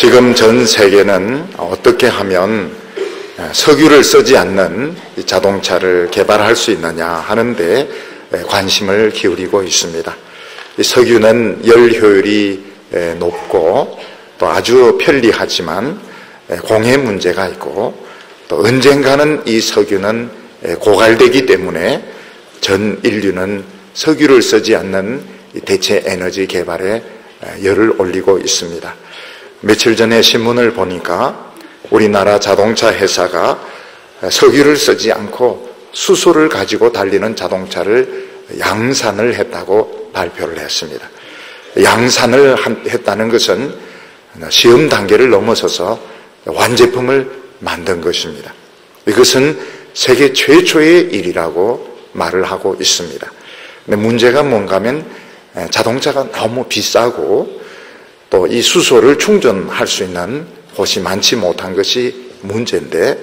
지금 전 세계는 어떻게 하면 석유를 쓰지 않는 자동차를 개발할 수 있느냐 하는데 관심을 기울이고 있습니다. 석유는 열 효율이 높고 또 아주 편리하지만 공해 문제가 있고 또 언젠가는 이 석유는 고갈되기 때문에 전 인류는 석유를 쓰지 않는 대체 에너지 개발에 열을 올리고 있습니다. 며칠 전에 신문을 보니까 우리나라 자동차 회사가 석유를 쓰지 않고 수소를 가지고 달리는 자동차를 양산을 했다고 발표를 했습니다. 양산을 했다는 것은 시험 단계를 넘어서서 완제품을 만든 것입니다. 이것은 세계 최초의 일이라고 말을 하고 있습니다. 근데 문제가 뭔가 하면 자동차가 너무 비싸고 또 이 수소를 충전할 수 있는 곳이 많지 못한 것이 문제인데,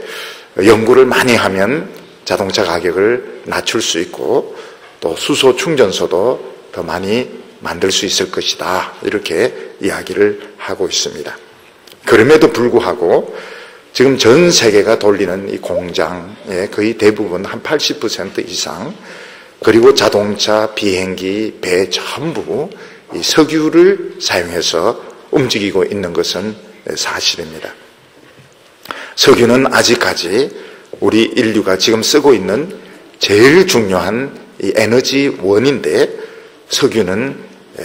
연구를 많이 하면 자동차 가격을 낮출 수 있고 또 수소 충전소도 더 많이 만들 수 있을 것이다, 이렇게 이야기를 하고 있습니다. 그럼에도 불구하고 지금 전 세계가 돌리는 이 공장의 거의 대부분 한 80% 이상, 그리고 자동차, 비행기, 배 전부 이 석유를 사용해서 움직이고 있는 것은 사실입니다. 석유는 아직까지 우리 인류가 지금 쓰고 있는 제일 중요한 이 에너지원인데, 석유는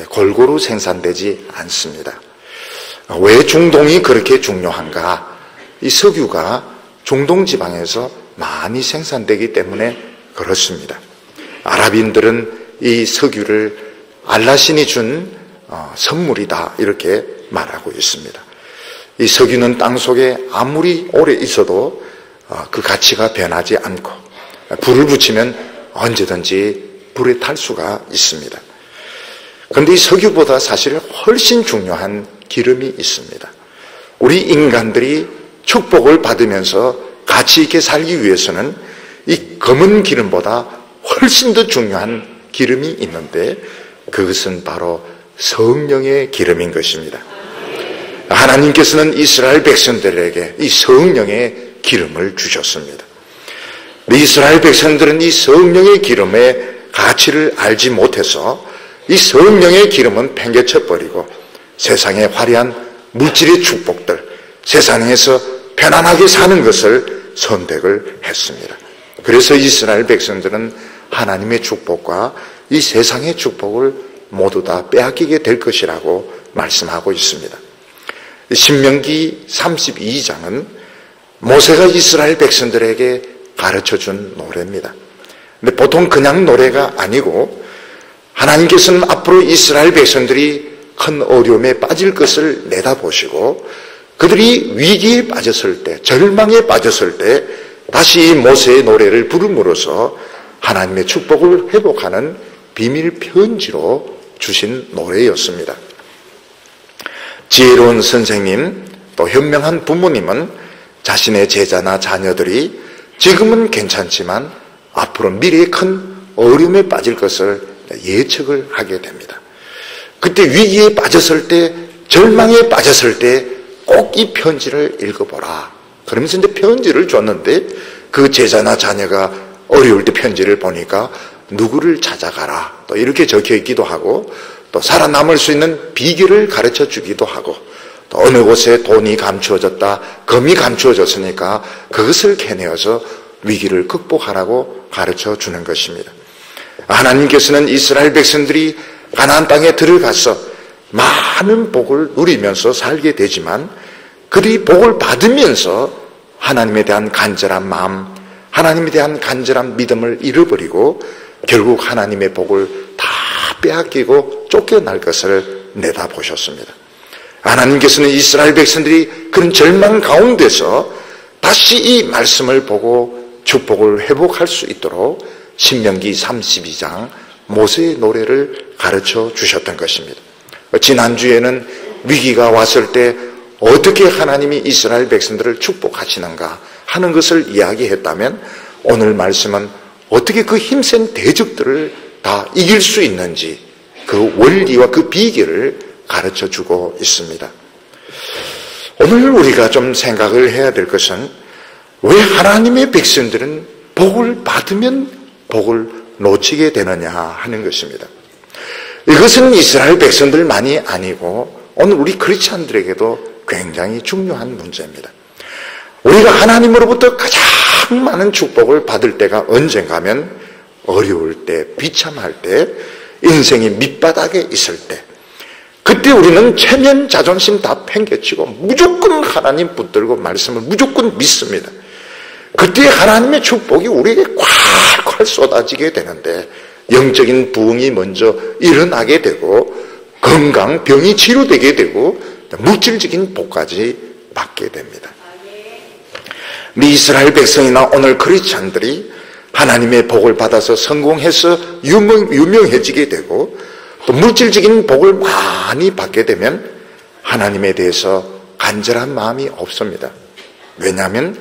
골고루 생산되지 않습니다. 왜 중동이 그렇게 중요한가? 이 석유가 중동 지방에서 많이 생산되기 때문에 그렇습니다. 아랍인들은 이 석유를 알라신이 준 선물이다, 이렇게 말하고 있습니다. 이 석유는 땅속에 아무리 오래 있어도 그 가치가 변하지 않고 불을 붙이면 언제든지 불에 탈 수가 있습니다. 그런데 이 석유보다 사실 훨씬 중요한 기름이 있습니다. 우리 인간들이 축복을 받으면서 가치 있게 살기 위해서는 이 검은 기름보다 훨씬 더 중요한 기름이 있는데, 그것은 바로 성령의 기름인 것입니다. 하나님께서는 이스라엘 백성들에게 이 성령의 기름을 주셨습니다. 이스라엘 백성들은 이 성령의 기름의 가치를 알지 못해서 이 성령의 기름은 팽개쳐버리고 세상의 화려한 물질의 축복들, 세상에서 편안하게 사는 것을 선택을 했습니다. 그래서 이스라엘 백성들은 하나님의 축복과 이 세상의 축복을 모두 다 빼앗기게 될 것이라고 말씀하고 있습니다. 신명기 32장은 모세가 이스라엘 백성들에게 가르쳐준 노래입니다. 근데 보통 그냥 노래가 아니고, 하나님께서는 앞으로 이스라엘 백성들이 큰 어려움에 빠질 것을 내다보시고 그들이 위기에 빠졌을 때, 절망에 빠졌을 때 다시 이 모세의 노래를 부름으로써 하나님의 축복을 회복하는 비밀 편지로 주신 노래였습니다. 지혜로운 선생님, 또 현명한 부모님은 자신의 제자나 자녀들이 지금은 괜찮지만 앞으로 미래에 큰 어려움에 빠질 것을 예측을 하게 됩니다. 그때 위기에 빠졌을 때, 절망에 빠졌을 때 꼭 이 편지를 읽어보라, 그러면서 이제 편지를 줬는데, 그 제자나 자녀가 어려울 때 편지를 보니까 누구를 찾아가라, 또 이렇게 적혀 있기도 하고, 또 살아남을 수 있는 비결을 가르쳐 주기도 하고, 또 어느 곳에 돈이 감추어졌다, 금이 감추어졌으니까 그것을 캐내어서 위기를 극복하라고 가르쳐 주는 것입니다. 하나님께서는 이스라엘 백성들이 가나안 땅에 들어가서 많은 복을 누리면서 살게 되지만, 그들이 복을 받으면서 하나님에 대한 간절한 마음, 하나님에 대한 간절한 믿음을 잃어버리고 결국 하나님의 복을 다 빼앗기고 쫓겨날 것을 내다보셨습니다. 하나님께서는 이스라엘 백성들이 그런 절망 가운데서 다시 이 말씀을 보고 축복을 회복할 수 있도록 신명기 32장 모세의 노래를 가르쳐 주셨던 것입니다. 지난주에는 위기가 왔을 때 어떻게 하나님이 이스라엘 백성들을 축복하시는가 하는 것을 이야기했다면, 오늘 말씀은 어떻게 그 힘센 대적들을 다 이길 수 있는지 그 원리와 그 비결을 가르쳐 주고 있습니다. 오늘 우리가 좀 생각을 해야 될 것은 왜 하나님의 백성들은 복을 받으면 복을 놓치게 되느냐 하는 것입니다. 이것은 이스라엘 백성들만이 아니고 오늘 우리 크리스찬들에게도 굉장히 중요한 문제입니다. 우리가 하나님으로부터 가장 많은 축복을 받을 때가 언젠가 하면 어려울 때, 비참할 때, 인생이 밑바닥에 있을 때, 그때 우리는 체면, 자존심 다 팽개치고 무조건 하나님 붙들고 말씀을 무조건 믿습니다. 그때 하나님의 축복이 우리에게 콸콸 쏟아지게 되는데 영적인 부흥이 먼저 일어나게 되고 건강, 병이 치료되게 되고 물질적인 복까지 받게 됩니다. 이스라엘 백성이나 오늘 크리스찬들이 하나님의 복을 받아서 성공해서 유명해지게 되고 또 물질적인 복을 많이 받게 되면 하나님에 대해서 간절한 마음이 없습니다. 왜냐하면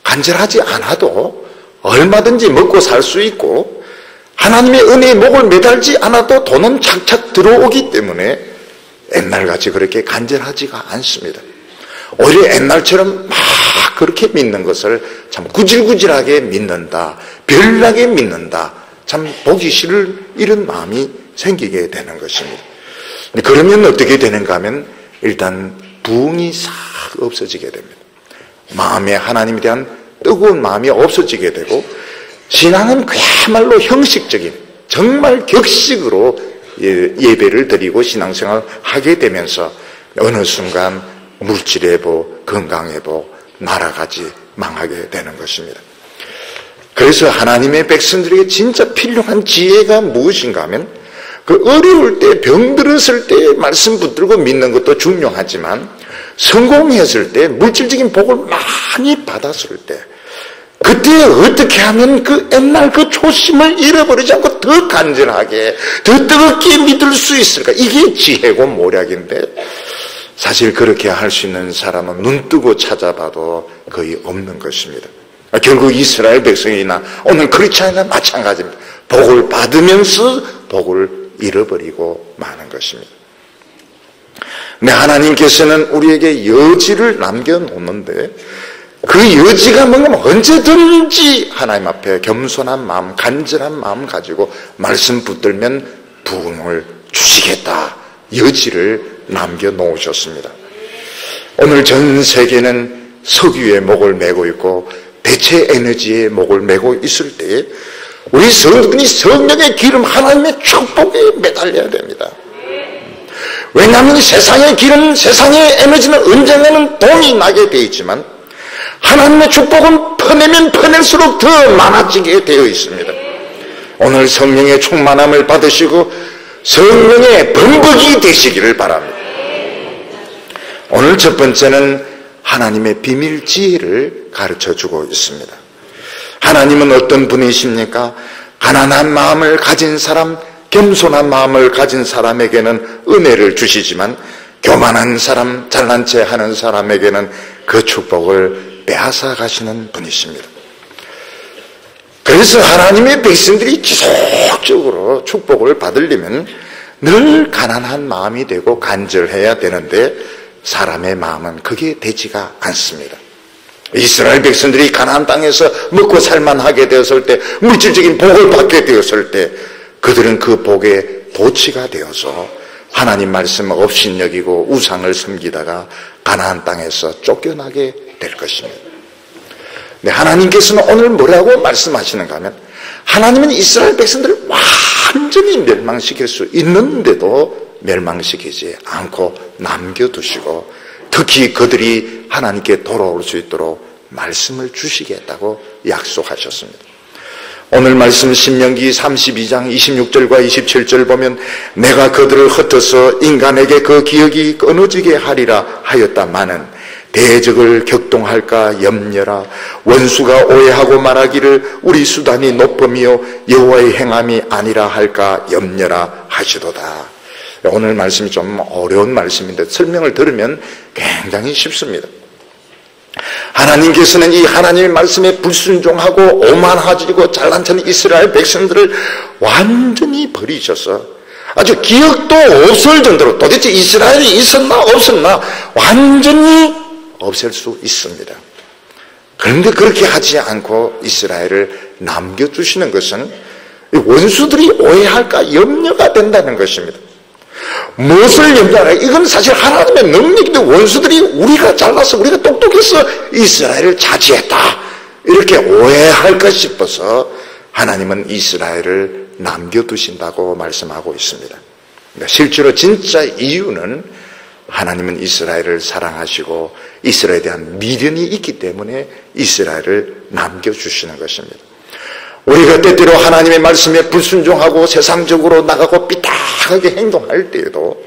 간절하지 않아도 얼마든지 먹고 살 수 있고 하나님의 은혜에 목을 매달지 않아도 돈은 착착 들어오기 때문에 옛날같이 그렇게 간절하지가 않습니다. 오히려 옛날처럼 막 그렇게 믿는 것을 참 구질구질하게 믿는다, 별나게 믿는다, 참 보기 싫을 이런 마음이 생기게 되는 것입니다. 그러면 어떻게 되는가 하면 일단 부흥이 싹 없어지게 됩니다. 마음에 하나님에 대한 뜨거운 마음이 없어지게 되고 신앙은 그야말로 형식적인 정말 격식으로 예배를 드리고 신앙생활을 하게 되면서 어느 순간 물질의 복, 건강의 복, 나라까지 망하게 되는 것입니다. 그래서 하나님의 백성들에게 진짜 필요한 지혜가 무엇인가 하면 그 어려울 때, 병들었을 때 말씀 붙들고 믿는 것도 중요하지만 성공했을 때, 물질적인 복을 많이 받았을 때 그때 어떻게 하면 그 옛날 그 초심을 잃어버리지 않고 더 간절하게, 더 뜨겁게 믿을 수 있을까? 이게 지혜고 모략인데 사실 그렇게 할 수 있는 사람은 눈 뜨고 찾아봐도 거의 없는 것입니다. 결국 이스라엘 백성이나 오늘 크리스찬이나 마찬가지입니다. 복을 받으면서 복을 잃어버리고 마는 것입니다. 근데 하나님께서는 우리에게 여지를 남겨놓는데 그 여지가 뭔가 언제든지 하나님 앞에 겸손한 마음, 간절한 마음 가지고 말씀 붙들면 부흥을 주시겠다. 여지를 남겨놓으셨습니다. 오늘 전 세계는 석유의 목을 메고 있고 대체 에너지의 목을 메고 있을 때에 우리 성도들이 성령의 기름, 하나님의 축복에 매달려야 됩니다. 왜냐하면 세상의 기름, 세상의 에너지는 언젠가는 동이 나게 되어 있지만 하나님의 축복은 퍼내면 퍼낼수록 더 많아지게 되어 있습니다. 오늘 성령의 충만함을 받으시고 성령의 범벅이 되시기를 바랍니다. 오늘 첫 번째는 하나님의 비밀 지혜를 가르쳐주고 있습니다. 하나님은 어떤 분이십니까? 가난한 마음을 가진 사람, 겸손한 마음을 가진 사람에게는 은혜를 주시지만 교만한 사람, 잘난 체 하는 사람에게는 그 축복을 빼앗아 가시는 분이십니다. 그래서 하나님의 백성들이 지속적으로 축복을 받으려면 늘 가난한 마음이 되고 간절해야 되는데 사람의 마음은 그게 되지가 않습니다. 이스라엘 백성들이 가나안 땅에서 먹고 살만하게 되었을 때, 물질적인 복을 받게 되었을 때 그들은 그 복에 도취가 되어서 하나님 말씀 업신여기고 우상을 섬기다가 가나안 땅에서 쫓겨나게 될 것입니다. 근데 하나님께서는 오늘 뭐라고 말씀하시는가 하면 하나님은 이스라엘 백성들을 완전히 멸망시킬 수 있는데도 멸망시키지 않고 남겨두시고 특히 그들이 하나님께 돌아올 수 있도록 말씀을 주시겠다고 약속하셨습니다. 오늘 말씀 신명기 32장 26절과 27절 보면 내가 그들을 흩어서 인간에게 그 기억이 끊어지게 하리라 하였다마는 대적을 격동할까 염려라. 원수가 오해하고 말하기를 우리 수단이 높음이요 여호와의 행함이 아니라 할까 염려라 하시도다. 오늘 말씀이 좀 어려운 말씀인데 설명을 들으면 굉장히 쉽습니다. 하나님께서는 이 하나님의 말씀에 불순종하고 오만하지고 잘난 척한 이스라엘 백성들을 완전히 버리셔서 아주 기억도 없을 정도로 도대체 이스라엘이 있었나 없었나 완전히 없앨 수 있습니다. 그런데 그렇게 하지 않고 이스라엘을 남겨두시는 것은 원수들이 오해할까 염려가 된다는 것입니다. 무엇을 염려하라? 이건 사실 하나님의 능력인데 원수들이 우리가 잘나서 우리가 똑똑해서 이스라엘을 차지했다 이렇게 오해할까 싶어서 하나님은 이스라엘을 남겨두신다고 말씀하고 있습니다. 그러니까 실제로 진짜 이유는 하나님은 이스라엘을 사랑하시고 이스라엘에 대한 미련이 있기 때문에 이스라엘을 남겨주시는 것입니다. 우리가 때때로 하나님의 말씀에 불순종하고 세상적으로 나가고 삐딱하게 행동할 때에도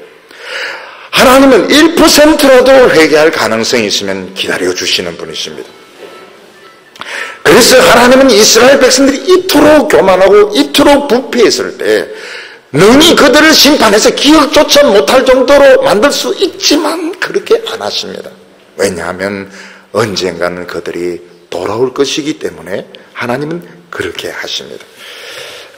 하나님은 1%라도 회개할 가능성이 있으면 기다려주시는 분이십니다. 그래서 하나님은 이스라엘 백성들이 이토록 교만하고 이토록 부패했을 때 능히 그들을 심판해서 기억조차 못할 정도로 만들 수 있지만 그렇게 안 하십니다. 왜냐하면 언젠가는 그들이 돌아올 것이기 때문에 하나님은 그렇게 하십니다.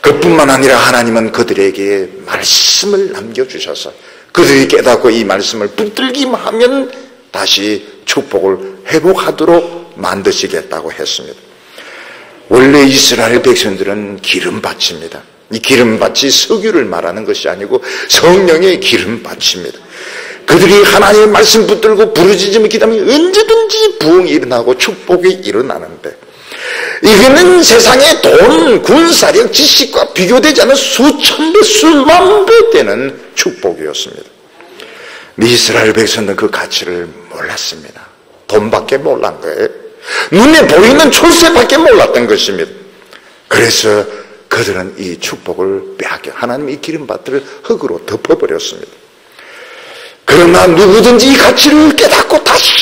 그뿐만 아니라 하나님은 그들에게 말씀을 남겨주셔서 그들이 깨닫고 이 말씀을 붙들기만 하면 다시 축복을 회복하도록 만드시겠다고 했습니다. 원래 이스라엘 백성들은 기름밭입니다. 이 기름밭이 석유를 말하는 것이 아니고 성령의 기름밭입니다. 그들이 하나님의 말씀 붙들고 부르짖으며 기도하면 언제든지 부흥이 일어나고 축복이 일어나는데 이거는 세상의 돈, 군사력, 지식과 비교되지 않은 수천 배, 수만 배 되는 축복이었습니다. 이스라엘 백성은 그 가치를 몰랐습니다. 돈밖에 몰란 거예요. 눈에 보이는 출세밖에 몰랐던 것입니다. 그래서 그들은 이 축복을 빼앗겨 하나님의 이 기름밭을 흙으로 덮어버렸습니다. 그러나 누구든지 이 가치를 깨닫고 다시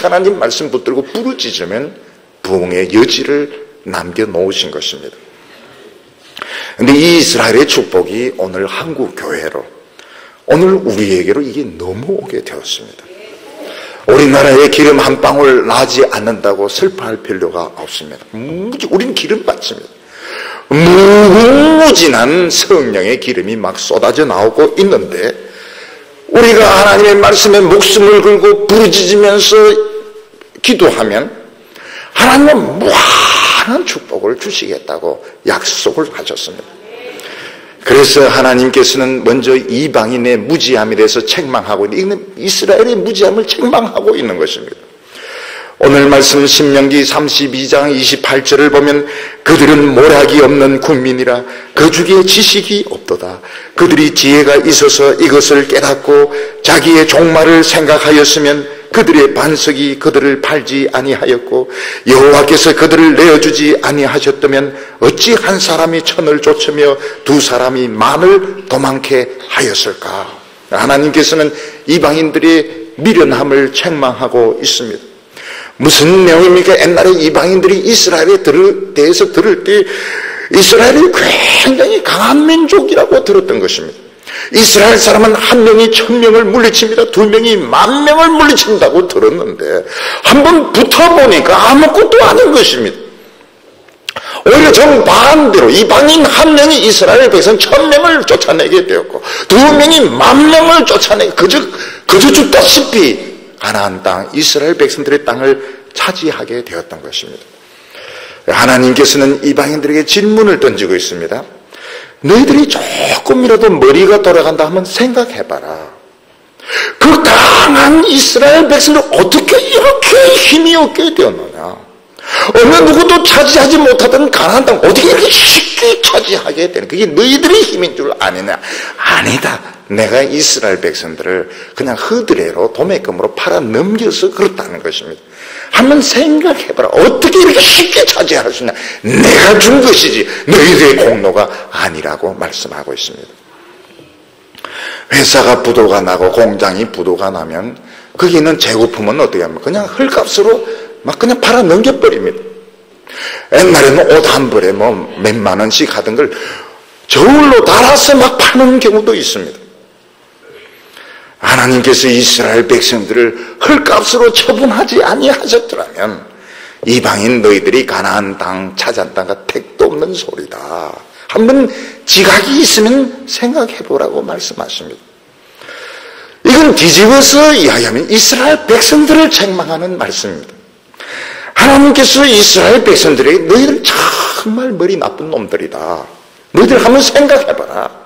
하나님 말씀 붙들고 부르짖으면 부흥의 여지를 남겨놓으신 것입니다. 그런데 이 이스라엘의 축복이 오늘 한국 교회로 오늘 우리에게로 이게 넘어오게 되었습니다. 우리나라에 기름 한 방울 나지 않는다고 슬퍼할 필요가 없습니다. 우린 기름밭입니다. 무궁무진한 성령의 기름이 막 쏟아져 나오고 있는데 우리가 하나님의 말씀에 목숨을 걸고 부르짖으면서 기도하면 하나님은 무한한 축복을 주시겠다고 약속을 하셨습니다. 그래서 하나님께서는 먼저 이방인의 무지함에 대해서 책망하고 있는 이스라엘의 무지함을 책망하고 있는 것입니다. 오늘 말씀 신명기 32장 28절을 보면 그들은 모략이 없는 국민이라 그 중에 지식이 없도다. 그들이 지혜가 있어서 이것을 깨닫고 자기의 종말을 생각하였으면 그들의 반석이 그들을 팔지 아니하였고 여호와께서 그들을 내어주지 아니하셨다면 어찌 한 사람이 천을 쫓으며 두 사람이 만을 도망케 하였을까. 하나님께서는 이방인들의 미련함을 책망하고 있습니다. 무슨 내용입니까? 옛날에 이방인들이 이스라엘에 대해서 들을 때 이스라엘이 굉장히 강한 민족이라고 들었던 것입니다. 이스라엘 사람은 한 명이 1000명을 물리칩니다. 2명이 10,000명을 물리친다고 들었는데 한번 붙어보니까 아무것도 아닌 것입니다. 오히려 정반대로 이방인 한 명이 이스라엘 백성 1000명을 쫓아내게 되었고 2명이 10,000명을 쫓아내게 그저 죽다시피 가나안 땅 이스라엘 백성들의 땅을 차지하게 되었던 것입니다. 하나님께서는 이방인들에게 질문을 던지고 있습니다. 너희들이 조금이라도 머리가 돌아간다 하면 생각해봐라. 그 강한 이스라엘 백성들 어떻게 이렇게 힘이 없게 되었느냐. 어느 누구도 차지하지 못하던 가나안 땅 어떻게 이렇게 쉽게 차지하게 되는, 그게 너희들의 힘인 줄 아느냐. 아니다. 내가 이스라엘 백성들을 그냥 허드레로 도매금으로 팔아 넘겨서 그렇다는 것입니다. 한번 생각해봐라. 어떻게 이렇게 쉽게 차지할 수 있냐. 내가 준 것이지 너희들의 공로가 아니라고 말씀하고 있습니다. 회사가 부도가 나고 공장이 부도가 나면 거기 있는 재고품은 어떻게 합니까? 그냥 헐값으로 막 그냥 팔아 넘겨버립니다. 옛날에는 옷 한 벌에 뭐 몇만 원씩 하던 걸 저울로 달아서 막 파는 경우도 있습니다. 하나님께서 이스라엘 백성들을 헐값으로 처분하지 아니하셨더라면 이방인 너희들이 가나안 땅 차지한 땅과 택도 없는 소리다. 한번 지각이 있으면 생각해보라고 말씀하십니다. 이건 뒤집어서 이야기하면 이스라엘 백성들을 책망하는 말씀입니다. 하나님께서 이스라엘 백성들에게 너희들 정말 머리 나쁜 놈들이다. 너희들 한번 생각해봐라.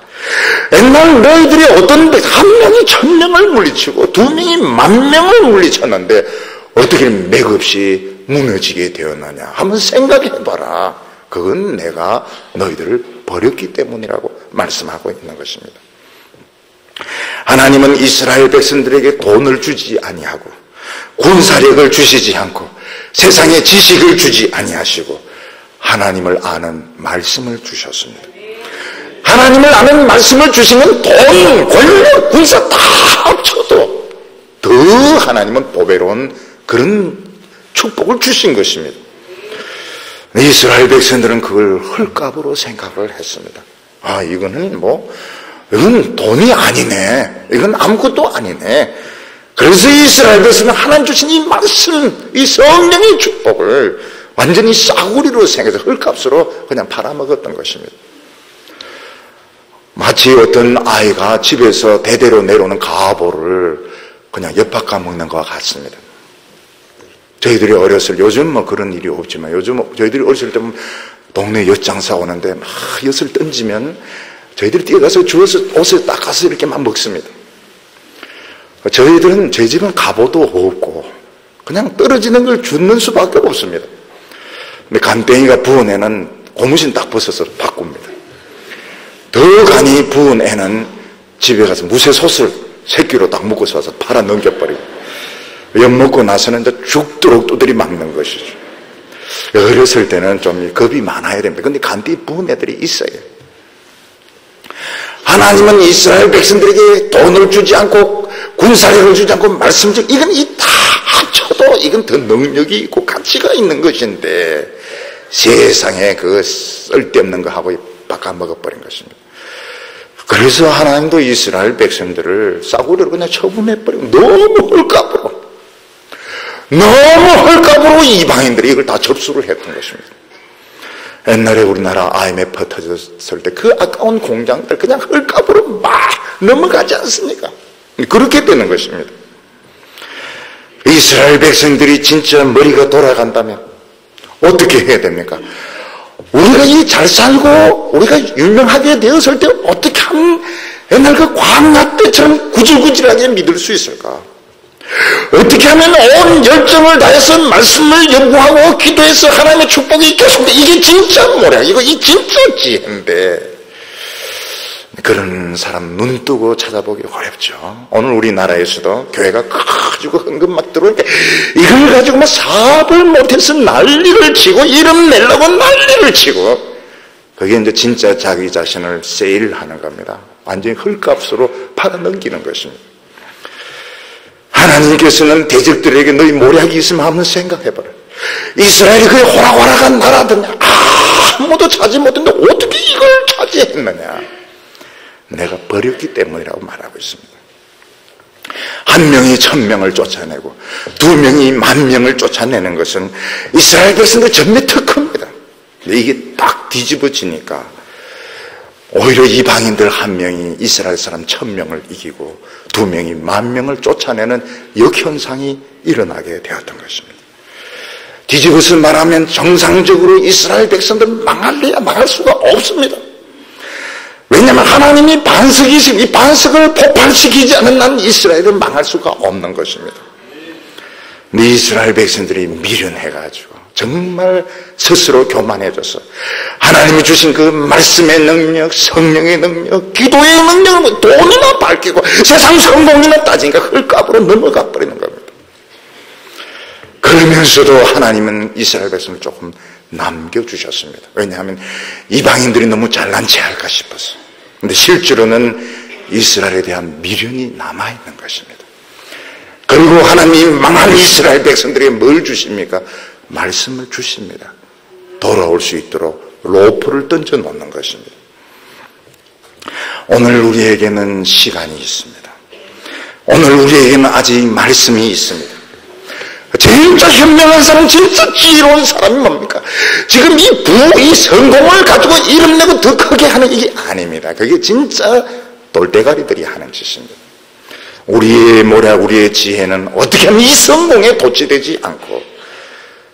옛날 너희들이 어떤 한 명이 1000명을 물리치고 2명이 10,000명을 물리쳤는데 어떻게 맥없이 무너지게 되었느냐. 한번 생각해봐라. 그건 내가 너희들을 버렸기 때문이라고 말씀하고 있는 것입니다. 하나님은 이스라엘 백성들에게 돈을 주지 아니하고 군사력을 주시지 않고 세상에 지식을 주지 아니하시고 하나님을 아는 말씀을 주셨습니다. 하나님을 아는 말씀을 주신 건 돈, 권력, 군사 다 합쳐도 더 하나님은 보배로운 그런 축복을 주신 것입니다. 이스라엘 백성들은 그걸 헐값으로 생각을 했습니다. 이건 돈이 아니네. 이건 아무것도 아니네. 그래서 이스라엘 백성은 하나님 주신 이 말씀, 이 성령의 축복을 완전히 싸구리로 생각해서 헐값으로 그냥 팔아먹었던 것입니다. 마치 어떤 아이가 집에서 대대로 내려오는 가보를 그냥 엿바꿔 먹는 것과 같습니다. 저희들이 요즘 그런 일이 없지만 요즘 저희들이 어렸을 때 동네 엿장사 오는데 막 엿을 던지면 저희들이 뛰어가서 주워서 옷을 닦아서 이렇게 막 먹습니다. 저희 집은 갑오도 없고 그냥 떨어지는 걸 줍는 수밖에 없습니다. 근데 간땡이가 부은 애는 고무신 딱 벗어서 바꿉니다. 더 간이 부은 애는 집에 가서 무쇠솥을 새끼로 딱 묶어서 와서 팔아 넘겨버리고 엿 먹고 나서는 이제 죽도록 두드리 막는 것이죠. 어렸을 때는 좀 겁이 많아야 됩니다. 근데 간띠 부은 애들이 있어요. 하나님은 이스라엘 백성들에게 돈을 주지 않고 군사력을 주지 않고 말씀적 이건 다 합쳐도 이건 더 능력이 있고 가치가 있는 것인데 세상에 그 쓸데없는 거 하고 바꿔 먹어버린 것입니다. 그래서 하나님도 이스라엘 백성들을 싸구려로 그냥 처분해버리고 너무 헐값으로 이방인들이 이걸 다 접수를 했던 것입니다. 옛날에 우리나라 IMF 터졌을 때 그 아까운 공장들 그냥 헐값으로 막 넘어가지 않습니까? 그렇게 되는 것입니다. 이스라엘 백성들이 진짜 머리가 돌아간다면 어떻게 해야 됩니까? 우리가 잘 살고 우리가 유명하게 되었을 때 어떻게 하면 옛날 그 광야 때처럼 구질구질하게 믿을 수 있을까? 어떻게 하면 온 열정을 다해서 말씀을 연구하고 기도해서 하나님의 축복이 계속돼. 이게 진짜 뭐야? 이 진짜 지혜인데 그런 사람 눈 뜨고 찾아보기 어렵죠. 오늘 우리나라에서도 교회가 가지고 헌금 막 들어오니까 이걸 가지고 막 사업을 못해서 난리를 치고 이름 내려고 난리를 치고 그게 이제 진짜 자기 자신을 세일하는 겁니다. 완전히 헐값으로 팔아넘기는 것입니다. 하나님께서는 대적들에게 너희 모략이 있으면 한번 생각해봐라. 이스라엘이 그의 호락호락한 나라더냐 아무도 차지 못했는데 어떻게 이걸 차지했느냐. 내가 버렸기 때문이라고 말하고 있습니다. 한 명이 1000명을 쫓아내고 2명이 10,000명을 쫓아내는 것은 이스라엘 백성들 전매 특허입니다. 근데 이게 딱 뒤집어지니까 오히려 이방인들 1명이 이스라엘 사람 1000명을 이기고 2명이 10,000명을 쫓아내는 역현상이 일어나게 되었던 것입니다. 뒤집어서 말하면 정상적으로 이스라엘 백성들 망할래야 망할 수가 없습니다. 왜냐하면 하나님이 반석이시고 이 반석을 폭발시키지 않은 한 이스라엘은 망할 수가 없는 것입니다. 근데 이스라엘 백성들이 미련해가지고 정말 스스로 교만해져서 하나님이 주신 그 말씀의 능력, 성령의 능력, 기도의 능력을 돈이나 밝히고 세상 성공이나 따지니까 헐값으로 넘어가 버리는 겁니다. 그러면서도 하나님은 이스라엘 백성을 조금 남겨주셨습니다. 왜냐하면 이방인들이 너무 잘난 체 할까 싶어서. 근데 실제로는 이스라엘에 대한 미련이 남아있는 것입니다. 그리고 하나님이 망한 이스라엘 백성들에게 뭘 주십니까? 말씀을 주십니다. 돌아올 수 있도록 로프를 던져 놓는 것입니다. 오늘 우리에게는 시간이 있습니다. 오늘 우리에게는 아직 말씀이 있습니다. 진짜 현명한 사람, 진짜 지혜로운 사람이 뭡니까? 지금 이 성공을 가지고 이름 내고 더 크게 하는 이게 아닙니다. 그게 진짜 돌대가리들이 하는 짓입니다. 우리의 모략, 우리의 지혜는 어떻게 하면 이 성공에 도취되지 않고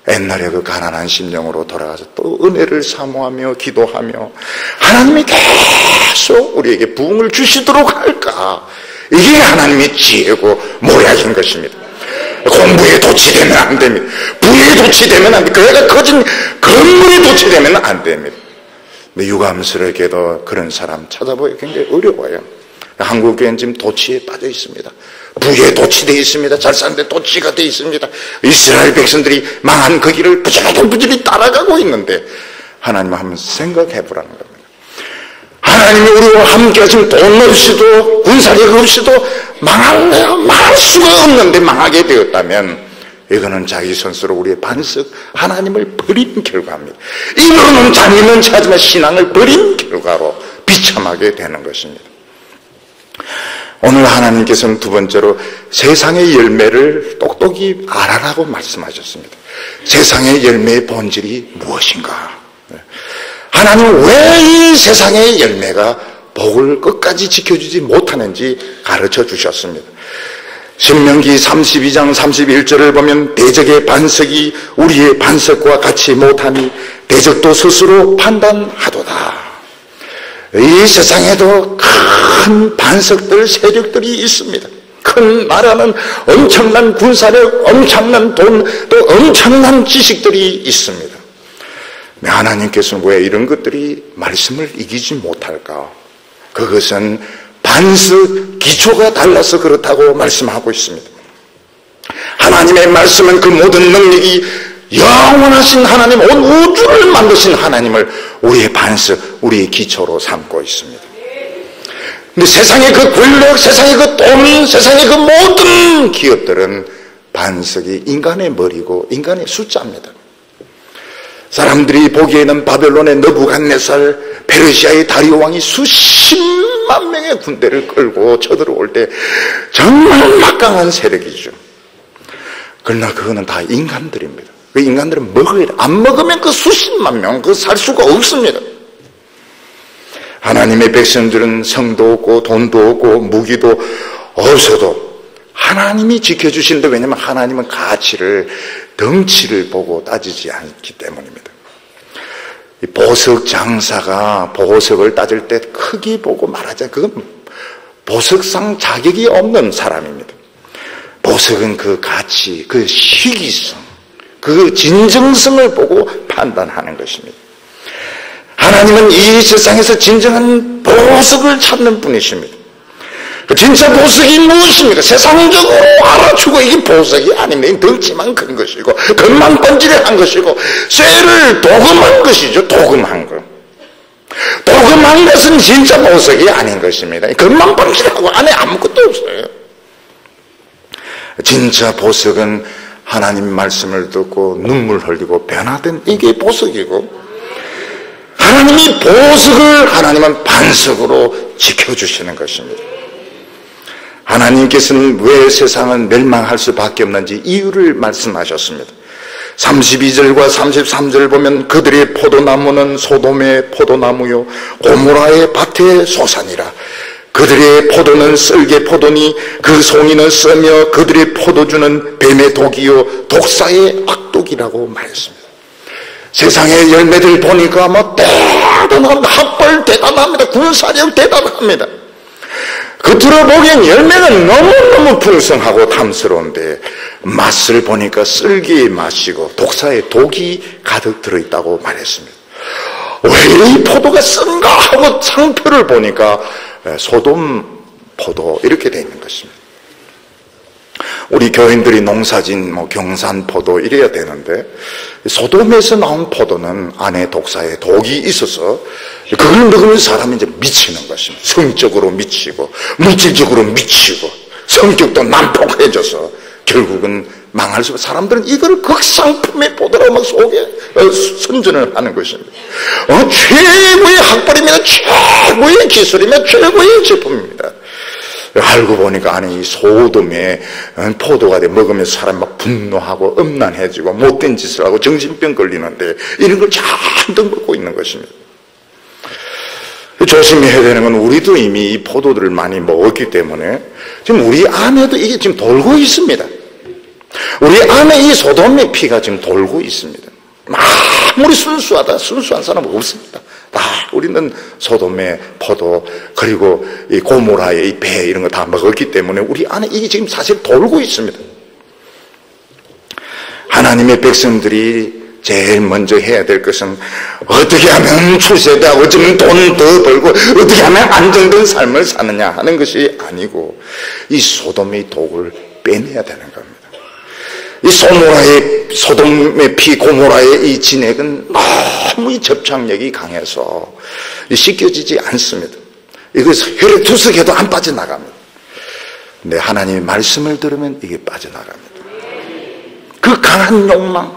옛날에 그 가난한 심령으로 돌아가서 또 은혜를 사모하며 기도하며 하나님이 계속 우리에게 부흥을 주시도록 할까? 이게 하나님의 지혜고 모략인 것입니다. 공부에 도취되면 안 됩니다. 부에 도취되면 안 됩니다. 그애가 커진 건물에 도취되면 안 됩니다. 근데 유감스럽게도 그런 사람 찾아보기 굉장히 어려워요. 한국교회는 지금 도취에 빠져 있습니다. 부에 도취되어 있습니다. 잘 사는데 도취가 되어 있습니다. 이스라엘 백성들이 망한 그 길을 부지런히 따라가고 있는데 하나님 한번 생각해 보라는 겁니다. 하나님이 우리와 함께 하시면 돈 없이도 군사력 없이도 망할 수가 없는데 망하게 되었다면 이거는 자기 선수로 우리의 반석 하나님을 버린 결과입니다. 입으로는 자기는 하지만 신앙을 버린 결과로 비참하게 되는 것입니다. 오늘 하나님께서는 두 번째로 세상의 열매를 똑똑히 알아라고 말씀하셨습니다. 세상의 열매의 본질이 무엇인가? 하나님은 왜 이 세상의 열매가 복을 끝까지 지켜주지 못하는지 가르쳐 주셨습니다. 신명기 32장 31절을 보면 대적의 반석이 우리의 반석과 같이 못하니 대적도 스스로 판단하도다. 이 세상에도 큰 반석들, 세력들이 있습니다. 큰 나라는 엄청난 군사력, 엄청난 돈, 또 엄청난 지식들이 있습니다. 하나님께서는 왜 이런 것들이 말씀을 이기지 못할까? 그것은 반석, 기초가 달라서 그렇다고 말씀하고 있습니다. 하나님의 말씀은 그 모든 능력이 영원하신 하나님, 온 우주를 만드신 하나님을 우리의 반석, 우리의 기초로 삼고 있습니다. 근데 세상의 그 권력, 세상의 그 돈, 세상의 그 모든 기업들은 반석이 인간의 머리고 인간의 숫자입니다. 사람들이 보기에는 바벨론의 느부갓네살, 페르시아의 다리오 왕이 수십만 명의 군대를 끌고 쳐들어올 때 정말 막강한 세력이죠. 그러나 그거는 다 인간들입니다. 그 인간들은 먹어야 돼. 안 먹으면 그 수십만 명, 그 살 수가 없습니다. 하나님의 백성들은 성도 없고 돈도 없고 무기도 없어도 하나님이 지켜주신다. 왜냐하면 하나님은 가치를, 덩치를 보고 따지지 않기 때문입니다. 이 보석 장사가 보석을 따질 때 크기 보고 말하자. 그건 보석상 자격이 없는 사람입니다. 보석은 그 가치, 그 시기성, 그 진정성을 보고 판단하는 것입니다. 하나님은 이 세상에서 진정한 보석을 찾는 분이십니다. 진짜 보석이 무엇입니까? 세상적으로 알아주고 이게 보석이 아닙니다. 덩치만 큰 것이고 겉만 번지르한 것이고 쇠를 도금한 것이죠. 도금한 것. 도금한 것은 진짜 보석이 아닌 것입니다. 겉만 번지르하고 안에 아무것도 없어요. 진짜 보석은 하나님 말씀을 듣고 눈물 흘리고 변화된 이게 보석이고, 하나님이 보석을 하나님은 반석으로 지켜주시는 것입니다. 하나님께서는 왜 세상은 멸망할 수밖에 없는지 이유를 말씀하셨습니다. 32절과 33절을 보면 그들의 포도나무는 소돔의 포도나무요 고모라의 밭의 소산이라. 그들의 포도는 썰개 포도니 그 송이는 써며 그들의 포도주는 뱀의 독이요 독사의 악독이라고 말했습니다. 세상의 열매들 보니까 뭐 대단합니다. 학벌 대단합니다. 군사력 대단합니다. 겉으로 보기엔 열매가 너무너무 풍성하고 탐스러운데 맛을 보니까 썰기의 맛이고 독사의 독이 가득 들어있다고 말했습니다. 왜 이 포도가 쓴가 하고 상표를 보니까 소돔 포도 이렇게 되어 있는 것입니다. 우리 교인들이 농사진 경산 포도 이래야 되는데 소돔에서 나온 포도는 안에 독사의 독이 있어서 그걸 먹으면 사람이 이제 미치는 것입니다. 성적으로 미치고 물질적으로 미치고 성격도 난폭해져서 결국은 망할 수 없어요. 사람들은 이걸 극상품의 포도라고 막 선전을 하는 것입니다. 최고의 학벌입니다. 최고의 기술이며 최고의 제품입니다. 알고 보니까 안에 이 소돔에 포도가 돼 먹으면서 사람이 막 분노하고 음란해지고 못된 짓을 하고 정신병 걸리는데 이런 걸 잔뜩 먹고 있는 것입니다. 조심해야 되는 건 우리도 이미 이 포도들을 많이 먹었기 때문에 지금 우리 안에도 이게 지금 돌고 있습니다. 우리 안에 이 소돔의 피가 지금 돌고 있습니다. 아무리 순수한 사람은 없습니다. 다 우리는 소돔의 포도 그리고 이 고모라의 이 배 이런 거 다 먹었기 때문에 우리 안에 이게 지금 사실 돌고 있습니다. 하나님의 백성들이 제일 먼저 해야 될 것은 어떻게 하면 출세도 하고 좀 돈 더 벌고 어떻게 하면 안정된 삶을 사느냐 하는 것이 아니고 이 소돔의 독을 빼내야 되는 겁니다. 이 소돔의 피 고모라의 이 진액은 너무 이 접착력이 강해서 씻겨지지 않습니다. 이것을 혈액 투석해도 안 빠져나갑니다. 근데 하나님의 말씀을 들으면 이게 빠져나갑니다. 그 강한 욕망,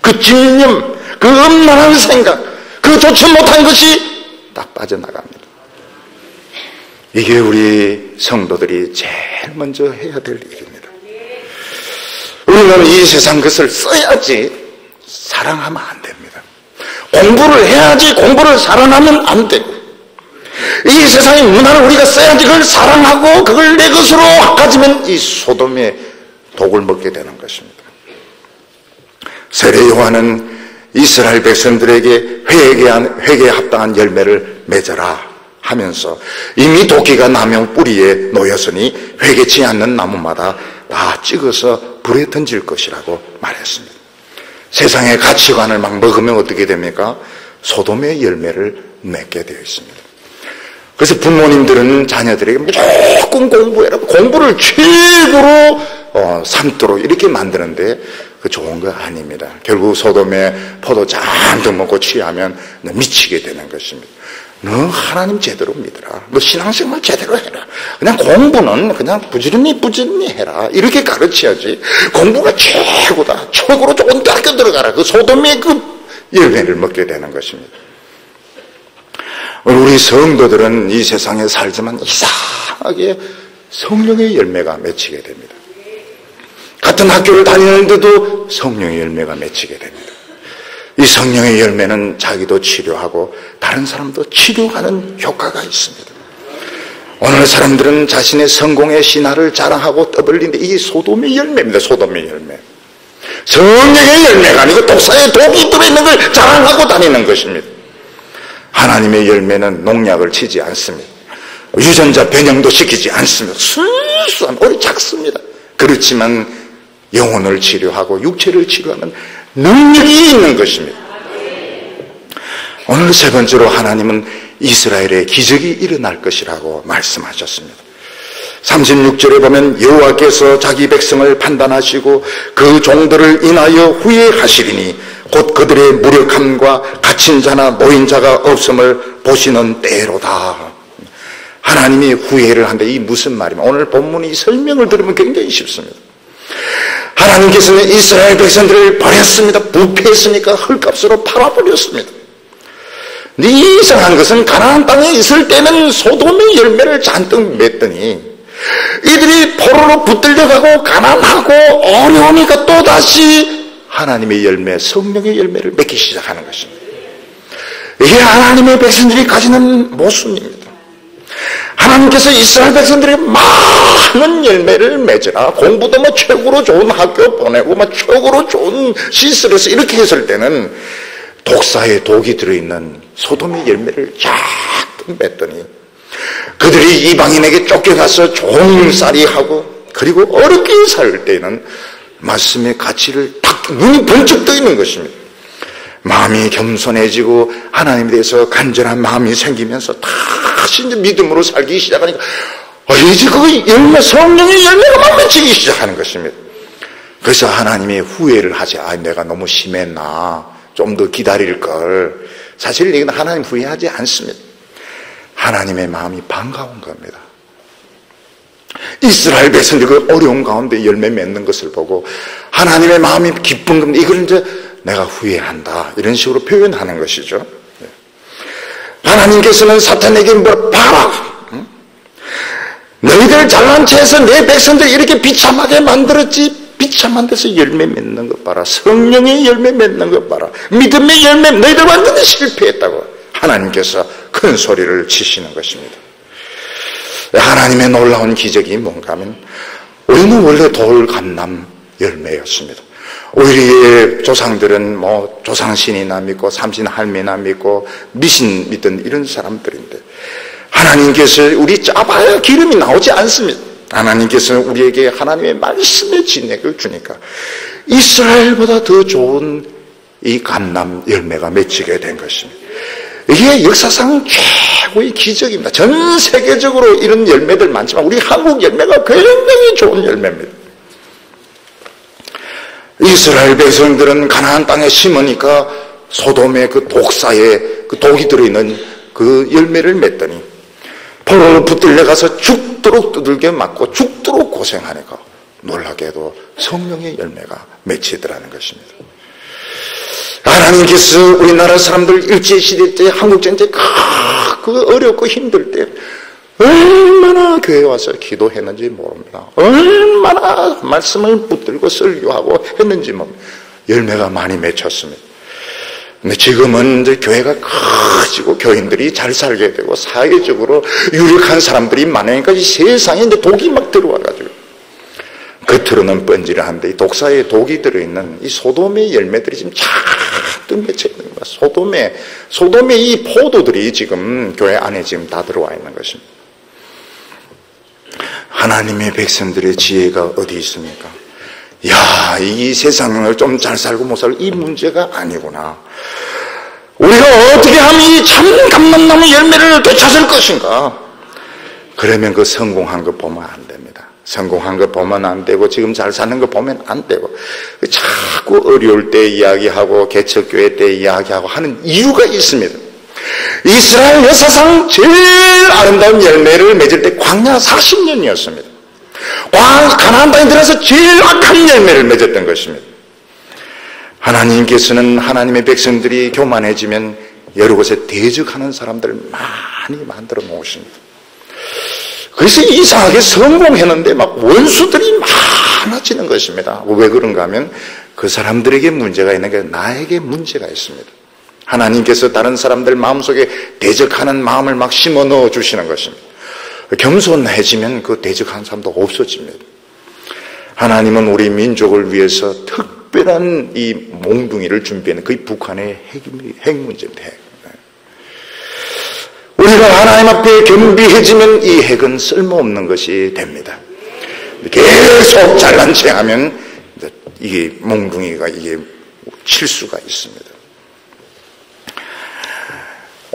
그 진념, 그 음란한 생각, 그 좋지 못한 것이 딱 빠져나갑니다. 이게 우리 성도들이 제일 먼저 해야 될 일입니다. 우리는 이 세상 것을 써야지 사랑하면 안 됩니다. 공부를 해야지 공부를 사랑하면 안 되고, 이 세상의 문화를 우리가 써야지 그걸 사랑하고 그걸 내 것으로 가지면 이 소돔의 독을 먹게 되는 것입니다. 세례 요한은 이스라엘 백성들에게 회개에 합당한 열매를 맺어라 하면서 이미 도끼가 나무 뿌리에 놓였으니 회개치 않는 나무마다 다 찍어서 불에 던질 것이라고 말했습니다. 세상의 가치관을 막 먹으면 어떻게 됩니까? 소돔의 열매를 맺게 되어 있습니다. 그래서 부모님들은 자녀들에게 무조건 공부해라, 공부를 최고로 삼도록 이렇게 만드는데 그 좋은 거 아닙니다. 결국 소돔의 포도 잔뜩 먹고 취하면 너 미치게 되는 것입니다. 너 하나님 제대로 믿어라. 너 신앙생활 제대로 해라. 그냥 공부는 그냥 부지런히 해라. 이렇게 가르쳐야지. 공부가 최고다. 최고로 좋은 대학교 들어가라. 그 소돔의 그 열매를 먹게 되는 것입니다. 우리 성도들은 이 세상에 살지만 이상하게 성령의 열매가 맺히게 됩니다. 같은 학교를 다니는데도 성령의 열매가 맺히게 됩니다. 이 성령의 열매는 자기도 치료하고 다른 사람도 치료하는 효과가 있습니다. 오늘 사람들은 자신의 성공의 신화를 자랑하고 떠벌리는데 이게 소돔의 열매입니다. 소돔의 열매. 성령의 열매가 아니고 독사의 독이 들어있는 걸 자랑하고 다니는 것입니다. 하나님의 열매는 농약을 치지 않습니다. 유전자 변형도 시키지 않습니다. 순수한 오래 작습니다. 그렇지만 영혼을 치료하고 육체를 치료하는 능력이 있는 것입니다. 오늘 세 번째로 하나님은 이스라엘의 기적이 일어날 것이라고 말씀하셨습니다. 36절에 보면 여호와께서 자기 백성을 판단하시고 그 종들을 인하여 후회하시리니 곧 그들의 무력함과 갇힌 자나 노인 자가 없음을 보시는 때로다. 하나님이 후회를 한다. 이 무슨 말이면 오늘 본문이 설명을 들으면 굉장히 쉽습니다. 하나님께서는 이스라엘 백성들을 버렸습니다. 부패했으니까 헐값으로 팔아버렸습니다. 근데 이상한 것은 가나안 땅에 있을 때는 소돔의 열매를 잔뜩 맺더니 이들이 포로로 붙들려가고 가난하고 어려우니까 또다시 하나님의 열매, 성령의 열매를 맺기 시작하는 것입니다. 이게 하나님의 백성들이 가지는 모순입니다. 하나님께서 이스라엘 백성들에게 많은 열매를 맺으라. 공부도 뭐 최고로 좋은 학교 보내고 뭐 최고로 좋은 시설을 해서 이렇게 했을 때는 독사의 독이 들어있는 소돔의 열매를 쫙 맺더니 그들이 이방인에게 쫓겨가서 종살이하고 그리고 어렵게 살 때는 말씀의 가치를 딱 눈이 번쩍 떠 있는 것입니다. 마음이 겸손해지고 하나님에 대해서 간절한 마음이 생기면서 다시 이제 믿음으로 살기 시작하니까 이제 그 열매, 성령의 열매가 막 맺히기 시작하는 것입니다. 그래서 하나님이 후회를 하지. 내가 너무 심했나, 좀 더 기다릴 걸. 사실 이건 하나님 후회하지 않습니다. 하나님의 마음이 반가운 겁니다. 이스라엘 백성들 그 어려운 가운데 열매 맺는 것을 보고 하나님의 마음이 기쁜 겁니다. 이걸 이제 내가 후회한다, 이런 식으로 표현하는 것이죠. 하나님께서는 사탄에게 봐라, 너희들 잘난 체해서 내 백성들 이렇게 비참하게 만들었지. 비참한 데서 열매 맺는 것 봐라. 성령의 열매 맺는 것 봐라. 믿음의 열매, 너희들 완전히 실패했다고 하나님께서 큰 큰 소리를 치시는 것입니다. 하나님의 놀라운 기적이 뭔가 하면 우리는 원래 돌감람 열매였습니다. 우리의 조상들은 조상신이나 믿고 삼신할매나 믿고 미신 믿던 이런 사람들인데 하나님께서 우리 짜봐야 기름이 나오지 않습니다. 하나님께서는 우리에게 하나님의 말씀의 진액을 주니까 이스라엘보다 더 좋은 이 감람 열매가 맺히게 된 것입니다. 이게 역사상 최고의 기적입니다. 전 세계적으로 이런 열매들 많지만 우리 한국 열매가 굉장히 좋은 열매입니다. 이스라엘 백성들은 가나안 땅에 심으니까 소돔의 그 독사에 그 독이 들어있는 그 열매를 맺더니 포로로 붙들려 가서 죽도록 두들겨 맞고 죽도록 고생하니까 놀라게도 성령의 열매가 맺히더라는 것입니다. 하나님께서 우리나라 사람들 일제시대 때 한국전쟁 그 어렵고 힘들 때 얼마나 교회에 와서 기도했는지 모릅니다. 얼마나 말씀을 붙들고 설교하고 했는지 모릅니다. 열매가 많이 맺혔습니다. 근데 지금은 이제 교회가 커지고 교인들이 잘 살게 되고 사회적으로 유력한 사람들이 많으니까 이 세상에 이제 독이 막 들어와가지고 겉으로는 뻔질한데 이 독사에 독이 들어있는 이 소돔의 열매들이 지금 잔뜩 맺혀 있는 겁니다. 소돔의 이 포도들이 지금 교회 안에 지금 다 들어와 있는 것입니다. 하나님의 백성들의 지혜가 어디 있습니까? 야, 이 세상을 좀 잘 살고 못 살고 이 문제가 아니구나. 우리가 어떻게 하면 이 참 감람나무 열매를 되찾을 것인가? 그러면 그 성공한 거 보면 안 됩니다. 성공한 거 보면 안 되고 지금 잘 사는 거 보면 안 되고 자꾸 어려울 때 이야기하고 개척교회 때 이야기하고 하는 이유가 있습니다. 이스라엘 역사상 제일 아름다운 열매를 맺을 때 광야 40년이었습니다. 가나안 땅에 들어서 제일 악한 열매를 맺었던 것입니다. 하나님께서는 하나님의 백성들이 교만해지면 여러 곳에 대적하는 사람들을 많이 만들어 놓으십니다. 그래서 이상하게 성공했는데 막 원수들이 많아지는 것입니다. 왜 그런가 하면 그 사람들에게 문제가 있는 게 나에게 문제가 있습니다. 하나님께서 다른 사람들 마음속에 대적하는 마음을 막 심어 넣어 주시는 것입니다. 겸손해지면 그 대적하는 사람도 없어집니다. 하나님은 우리 민족을 위해서 특별한 이 몽둥이를 준비하는 그게 북한의 핵 문제입니다. 우리가 하나님 앞에 겸비해지면 이 핵은 쓸모없는 것이 됩니다. 계속 잘난 체 하면 이게 몽둥이가 이게 칠 수가 있습니다.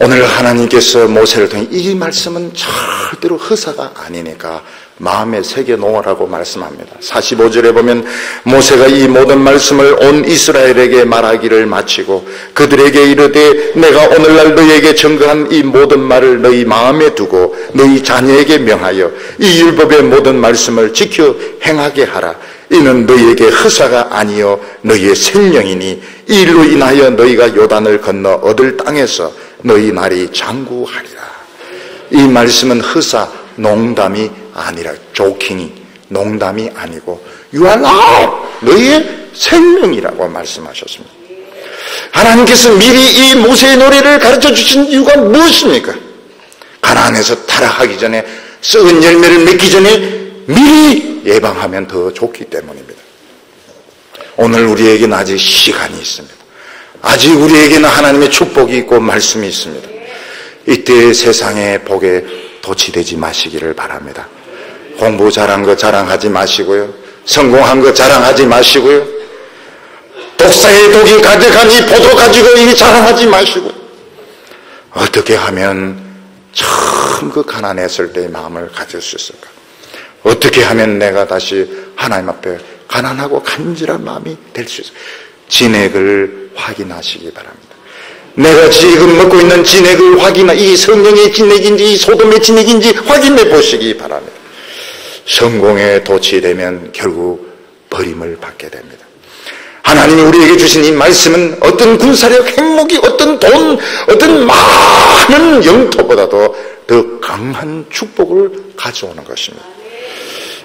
오늘 하나님께서 모세를 통해 이 말씀은 절대로 허사가 아니니까 마음에 새겨 놓으라고 말씀합니다. 45절에 보면 모세가 이 모든 말씀을 온 이스라엘에게 말하기를 마치고 그들에게 이르되 내가 오늘날 너희에게 증거한 이 모든 말을 너희 마음에 두고 너희 자녀에게 명하여 이 율법의 모든 말씀을 지켜 행하게 하라. 이는 너희에게 허사가 아니요 너희의 생명이니 이 일로 인하여 너희가 요단을 건너 얻을 땅에서 너희 날이 장구하리라. 이 말씀은 허사, 농담이 아니라 조킹이 농담이 아니고 You are now 너희의 생명이라고 말씀하셨습니다. 하나님께서 미리 이 모세의 노래를 가르쳐 주신 이유가 무엇입니까? 가나안에서 타락하기 전에 썩은 열매를 맺기 전에 미리 예방하면 더 좋기 때문입니다. 오늘 우리에게는 아직 시간이 있습니다. 아직 우리에게는 하나님의 축복이 있고 말씀이 있습니다. 이때 세상의 복에 도취되지 마시기를 바랍니다. 공부 잘한 거 자랑하지 마시고요. 성공한 거 자랑하지 마시고요. 독사의 독이 가득한 이 포도 가지고 이 자랑하지 마시고요. 어떻게 하면 처음 그 가난했을 때의 마음을 가질 수 있을까? 어떻게 하면 내가 다시 하나님 앞에 가난하고 간절한 마음이 될 수 있을까? 진액을 확인하시기 바랍니다. 내가 지금 먹고 있는 진액을 이 성령의 진액인지 이 소돔의 진액인지 확인해 보시기 바랍니다. 성공에 도취되면 결국 버림을 받게 됩니다. 하나님이 우리에게 주신 이 말씀은 어떤 군사력, 핵무기, 어떤 돈, 어떤 많은 영토보다도 더 강한 축복을 가져오는 것입니다.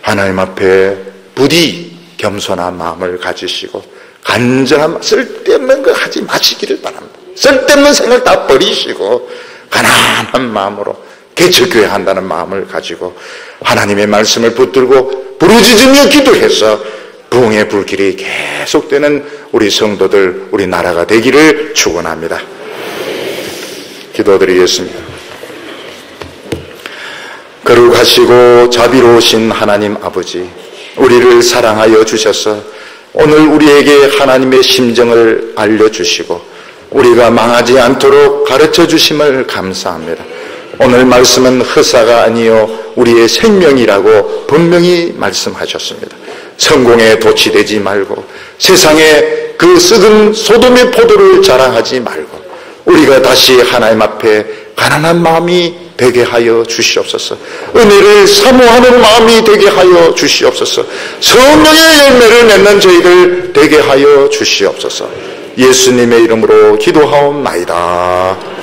하나님 앞에 부디 겸손한 마음을 가지시고 간절한 쓸데없는 거 하지 마시기를 바랍니다. 쓸데없는 생각 다 버리시고 가난한 마음으로 개척교회 한다는 마음을 가지고 하나님의 말씀을 붙들고 부르짖으며 기도해서 부흥의 불길이 계속되는 우리 성도들, 우리 나라가 되기를 축원합니다. 기도드리겠습니다. 거룩하시고 자비로우신 하나님 아버지, 우리를 사랑하여 주셔서 오늘 우리에게 하나님의 심정을 알려주시고 우리가 망하지 않도록 가르쳐 주심을 감사합니다. 오늘 말씀은 허사가 아니요 우리의 생명이라고 분명히 말씀하셨습니다. 성공에 도취되지 말고 세상에 그 썩은 소돔의 포도를 자랑하지 말고 우리가 다시 하나님 앞에 가난한 마음이 되게 하여 주시옵소서. 은혜를 사모하는 마음이 되게 하여 주시옵소서. 성령의 열매를 맺는 저희들 되게 하여 주시옵소서. 예수님의 이름으로 기도하옵나이다.